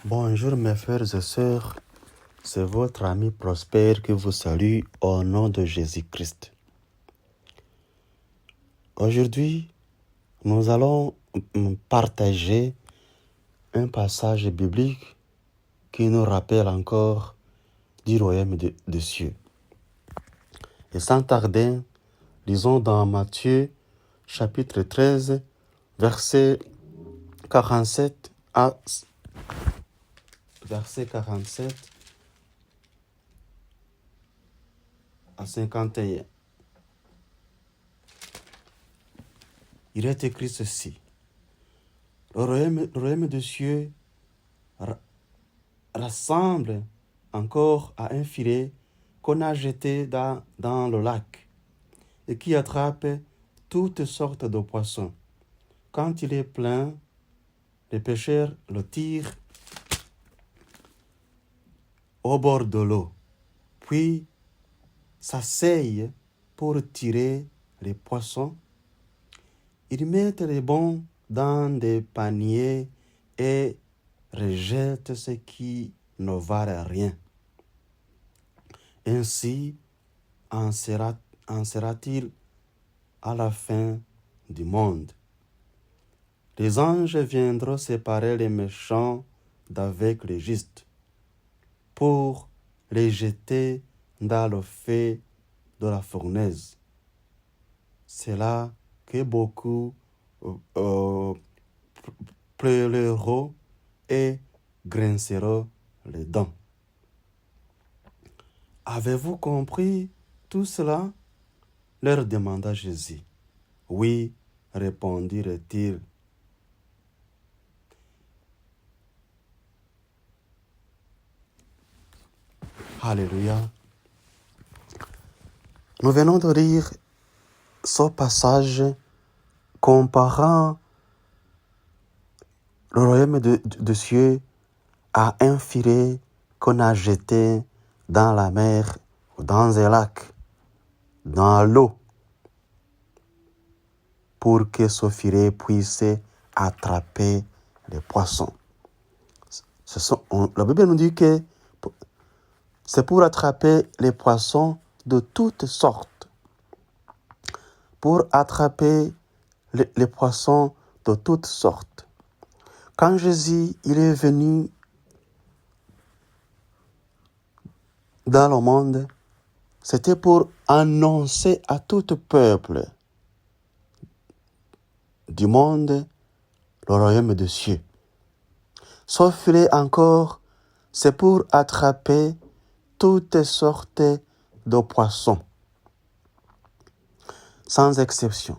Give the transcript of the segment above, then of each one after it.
Bonjour mes frères et sœurs, c'est votre ami Prosper qui vous salue au nom de Jésus-Christ. Aujourd'hui, nous allons partager un passage biblique qui nous rappelle encore du royaume des cieux. Et sans tarder, lisons dans Matthieu chapitre 13, verset 47 à 51. Il est écrit ceci. Le royaume des cieux rassemble encore à un filet qu'on a jeté dans le lac et qui attrape toutes sortes de poissons. Quand il est plein, les pêcheurs le tirent au bord de l'eau, puis s'asseyent pour tirer les poissons. Ils mettent les bons dans des paniers et rejettent ce qui ne valent rien. Ainsi en sera-t-il à la fin du monde. Les anges viendront séparer les méchants d'avec les justes pour les jeter dans le feu de la fournaise. C'est là que beaucoup pleureront et grinceront les dents. Avez-vous compris tout cela? Leur demanda Jésus. Oui, répondirent-ils. Alléluia. Nous venons de lire ce passage comparant le royaume des cieux à un filet qu'on a jeté dans la mer, dans un lac, dans l'eau, pour que ce filet puisse attraper les poissons. La Bible nous dit que c'est pour attraper les poissons de toutes sortes. Pour attraper les poissons de toutes sortes. Quand Jésus il est venu dans le monde, c'était pour annoncer à tout peuple du monde le royaume des cieux. Ce filet encore, c'est pour attraper toutes sortes de poissons, sans exception.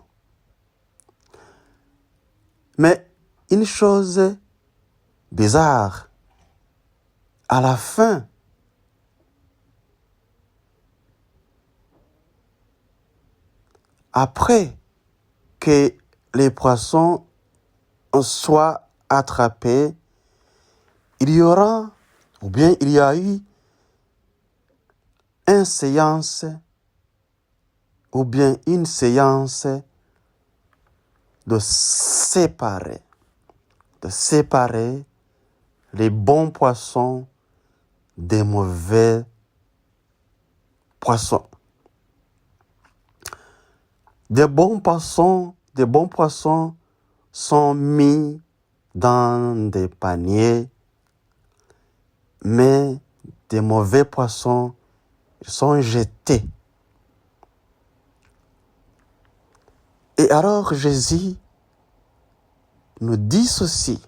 Mais une chose bizarre, à la fin, après que les poissons soient attrapés, il y a eu une séance de séparer les bons poissons des mauvais poissons. Des bons poissons sont mis dans des paniers, mais des mauvais poissons sont jetés. Et alors Jésus nous dit ceci.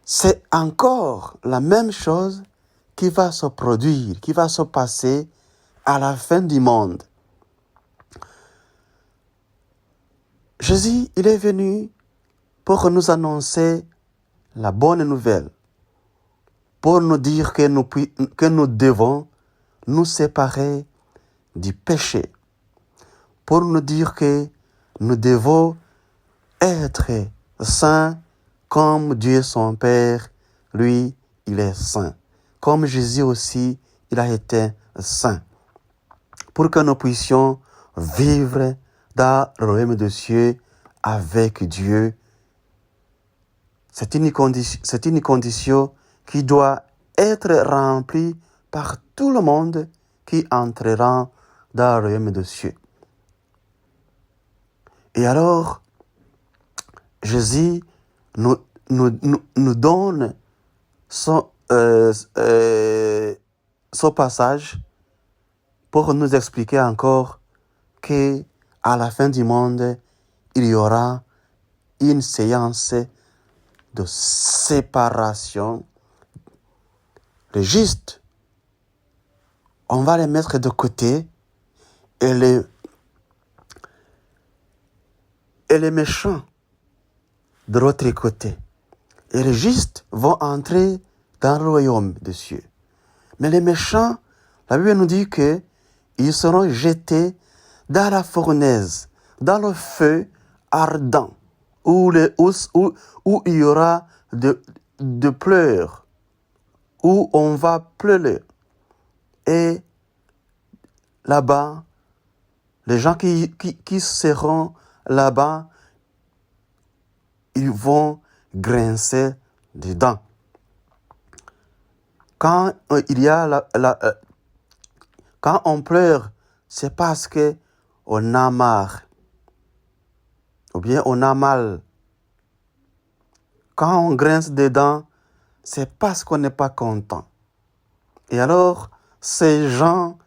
C'est encore la même chose qui va se produire, qui va se passer à la fin du monde. Jésus, il est venu pour nous annoncer la bonne nouvelle, pour nous dire que nous devons nous séparer du péché, pour nous dire que nous devons être saints comme Dieu son Père, lui, il est saint. Comme Jésus aussi, il a été saint. Pour que nous puissions vivre dans le royaume des cieux avec Dieu C'est une condition qui doit être remplie par tout le monde qui entrera dans le royaume des cieux. Et alors, Jésus nous donne son passage pour nous expliquer encore que à la fin du monde, il y aura une séance de séparation. Les justes, on va les mettre de côté et les méchants de l'autre côté. Et les justes vont entrer dans le royaume des cieux. Mais les méchants, la Bible nous dit qu'ils seront jetés dans la fournaise, dans le feu ardent, où il y aura de pleurs, où on va pleurer. Et là-bas, les gens qui seront là-bas, ils vont grincer des dents. Quand quand on pleure, c'est parce que on a marre, ou bien on a mal. Quand on grince des dents, c'est parce qu'on n'est pas content. Et alors, ces gens,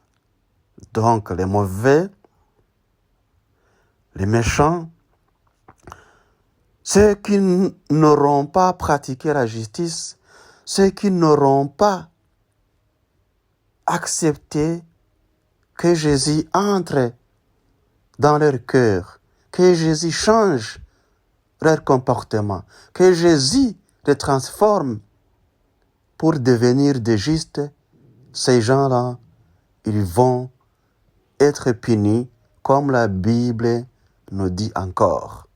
donc les mauvais, les méchants, ceux qui n'auront pas pratiqué la justice, ceux qui n'auront pas accepté que Jésus entre dans leur cœur, que Jésus change leur comportement, que Jésus les transforme pour devenir des justes, ces gens-là, ils vont être punis comme la Bible nous dit encore.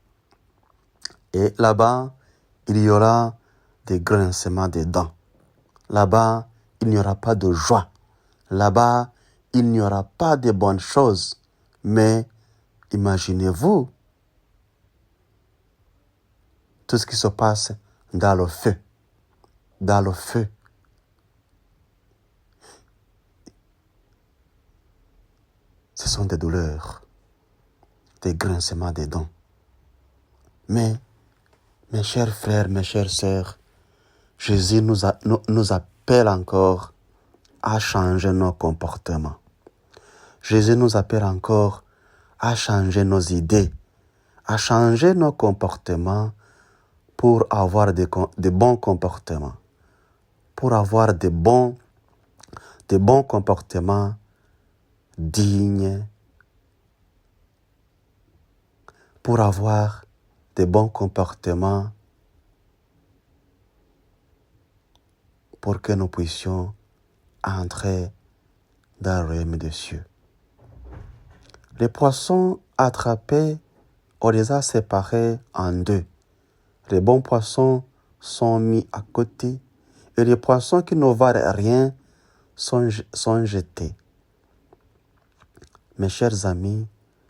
Et là-bas, il y aura des grincements des dents. Là-bas, il n'y aura pas de joie. Là-bas, il n'y aura pas de bonnes choses. Mais imaginez-vous tout ce qui se passe dans le feu. Dans le feu. Ce sont des douleurs, des grincements des dents. Mais, mes chers frères, mes chères sœurs, Jésus nous appelle encore à changer nos comportements. Jésus nous appelle encore à changer nos idées, à changer nos comportements pour avoir de bons comportements, pour avoir de bons comportements dignes, pour avoir de bons comportements pour que nous puissions entrer dans le royaume des cieux. Les poissons attrapés, on les a séparés en deux. Les bons poissons sont mis à côté et les poissons qui ne valent rien sont jetés. Mes chers amis,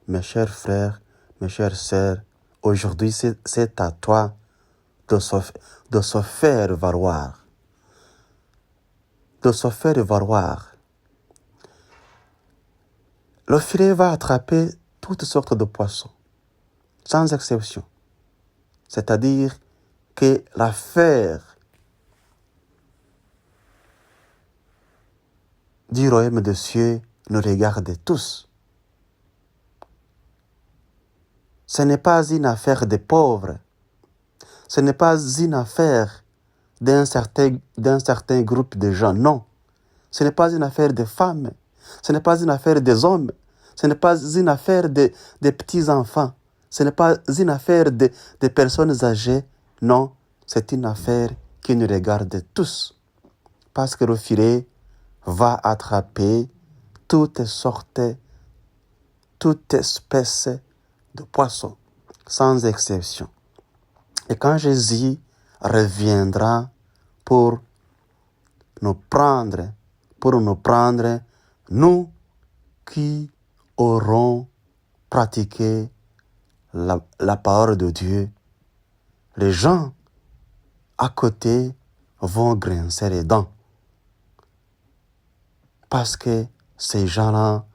mes chers frères, mes chères sœurs, aujourd'hui c'est à toi de se faire valoir. De se faire valoir. Le filet va attraper toutes sortes de poissons, sans exception. C'est-à-dire que l'affaire du royaume des cieux nous regarde tous. Ce n'est pas une affaire des pauvres. Ce n'est pas une affaire d'un certain groupe de gens. Non. Ce n'est pas une affaire des femmes. Ce n'est pas une affaire des hommes. Ce n'est pas une affaire des petits-enfants. Ce n'est pas une affaire des personnes âgées. Non, c'est une affaire qui nous regarde tous. Parce que le filet va attraper toutes sortes, toute espèce de poissons, sans exception. Et quand Jésus reviendra pour nous prendre, nous qui aurons pratiqué la parole de Dieu, les gens à côté vont grincer les dents. Parce que ces gens-là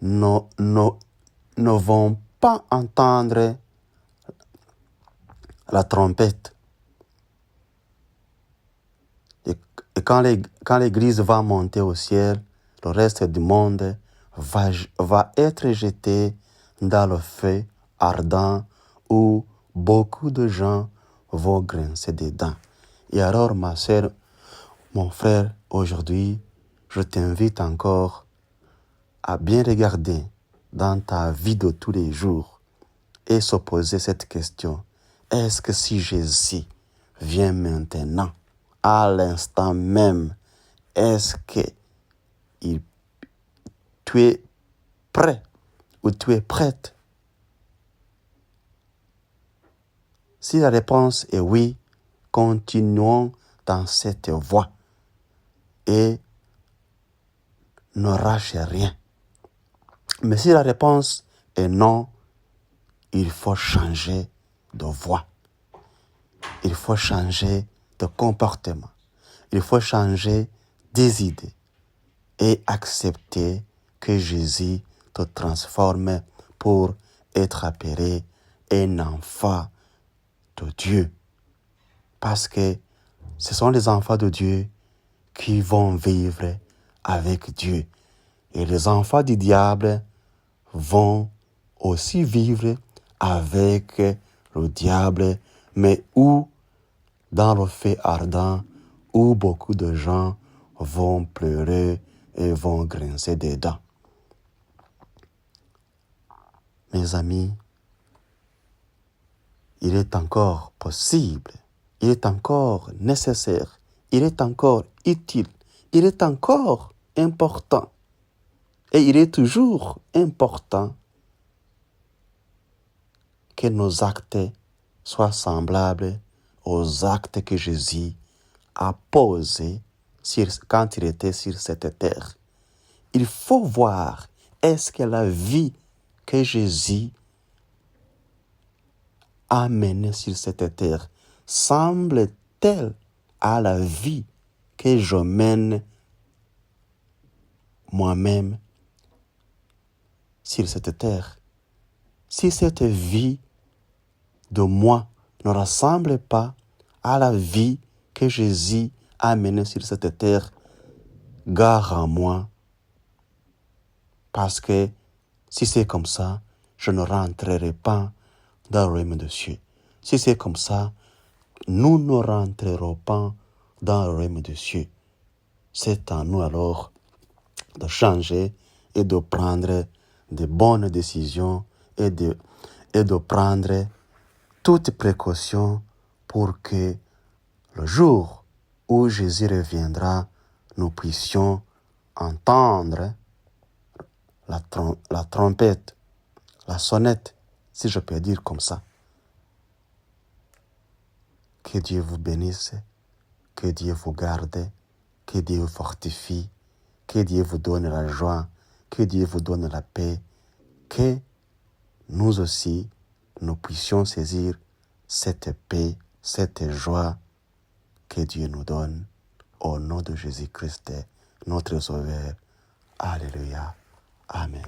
ne vont pas entendre la trompette. Et quand l'Église va monter au ciel, le reste du monde va être jeté dans le feu ardent où beaucoup de gens vont grincer des dents. Et alors, ma sœur, mon frère, aujourd'hui, je t'invite encore à bien regarder dans ta vie de tous les jours et se poser cette question. Est-ce que si Jésus vient maintenant, à l'instant même, est-ce que tu es prêt ou tu es prête? Si la réponse est oui, continuons dans cette voie et ne lâchez rien. Mais si la réponse est non, il faut changer de voie. Il faut changer de comportement. Il faut changer des idées et accepter que Jésus te transforme pour être appelé un enfant de Dieu. Parce que ce sont les enfants de Dieu qui vont vivre avec Dieu. Et les enfants du diable vont aussi vivre avec le diable, mais où, dans le feu ardent, où beaucoup de gens vont pleurer et vont grincer des dents. Mes amis, il est encore possible, il est encore nécessaire, il est encore utile, il est encore important. Et il est toujours important que nos actes soient semblables aux actes que Jésus a posés quand il était sur cette terre. Il faut voir, est-ce que la vie que Jésus a menée sur cette terre semble-t-elle à la vie que je mène moi-même sur cette terre? Si cette vie de moi ne ressemble pas à la vie que Jésus a menée sur cette terre, gare à moi. Parce que si c'est comme ça, je ne rentrerai pas dans le royaume des cieux. Si c'est comme ça, nous ne rentrerons pas dans le royaume des cieux. C'est à nous alors de changer et de prendre de bonnes décisions et de prendre toutes précautions pour que le jour où Jésus reviendra, nous puissions entendre la trompette, la sonnette, si je peux dire comme ça. Que Dieu vous bénisse, que Dieu vous garde, que Dieu vous fortifie, que Dieu vous donne la joie, que Dieu vous donne la paix, que nous aussi, nous puissions saisir cette paix, cette joie que Dieu nous donne au nom de Jésus-Christ, notre Sauveur. Alléluia. Amen.